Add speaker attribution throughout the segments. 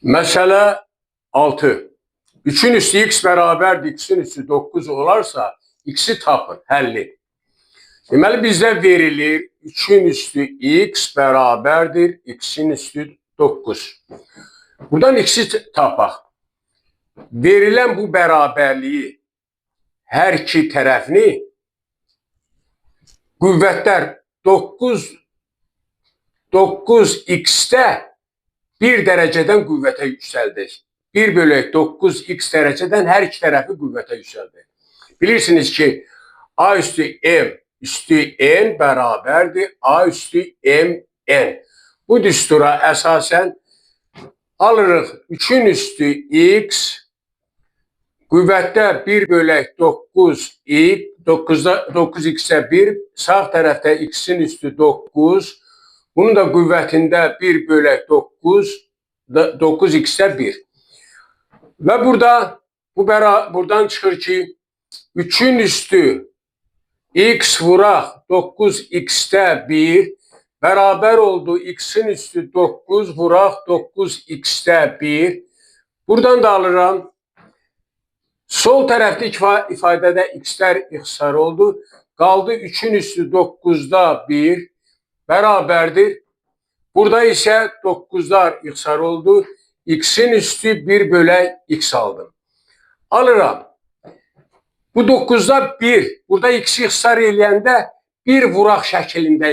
Speaker 1: Məsələ 6. 3'ün üstü x bərabərdir, x'in üstü 9 olarsa, x'i tapın, həlli. Deməli, bizdə verilir 3'ün üstü x bərabərdir, x'in üstü 9. Buradan x'i tapaq. Verilən bu bərabərliyi hər iki tərəfini qüvvətlər 9x'də 1 dərəcədən qüvvətə yüksəldir. 1 bölək 9x dərəcədən hər iki tərəfi qüvvətə yüksəldir. Bilirsiniz ki, a üstü m üstü n bərabərdir a üstü mn. Bu düstura əsasən alırıq 3'ün üstü x qüvvətdə 1 bölək 9x'ə 1, sağ tərəfdə x'in üstü 9, bunun da qüvvətində 1 bölək 9x'ə 1. Və buradan çıxır ki, 3'ün üstü x vuraq 9x'də 1 bərabər oldu x'in üstü 9 vuraq 9x'də 1. Buradan da alıram. Sol tərəfdə ifadədə x'lər ixtisar oldu. Qaldı 3'ün üstü 9'da 1 bərabərdir. Burada isə 9'lar ixtisar oldu. X'in üstü 1 bölək x aldım. Alıram. Bu 9'da 1. Burada x'i ixtisar eləyəndə 1 vuraq şəklində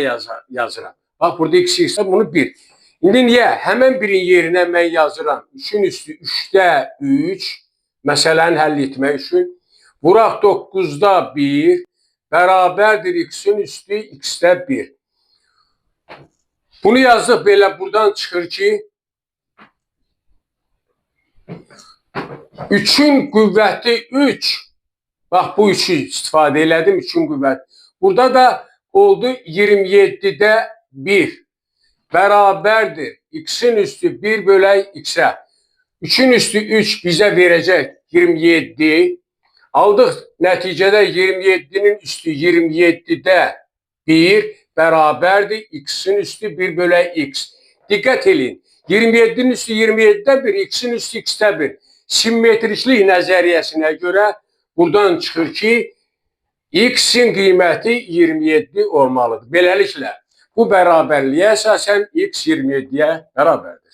Speaker 1: yazıram. Bax, burada x'i ixtisar, bunu 1. İndi niyə? Həmən birin yerinə mən yazıram. 3'ün üstü 3'də 3. Məsələni həll etmək üçün. Vuraq 9'da 1 bərabərdir x'in üstü x'də 1. Bunu yazdıq belə, buradan çıxır ki 3'ün qüvvəti 3. Bax, bu 3'ü istifadə elədim, 3'ün qüvvəti. Burada da oldu 27'də 1 bərabərdir x'in üstü 1 bölək x'ə. 3'ün üstü 3 bizə verəcək 27. Aldıq nəticədə 27'nin üstü 27'də 1 bərabərdir x'in üstü 1 bölək x. Diqqət edin. 27'nin üstü 27'də 1, x'in üstü x'də 1. Simmetriklik nəzəriyyəsinə görə buradan çıxır ki, x'in qiyməti 27 olmalıdır. Beləliklə, bu bərabərliyə əsasən x 27'yə bərabərdir.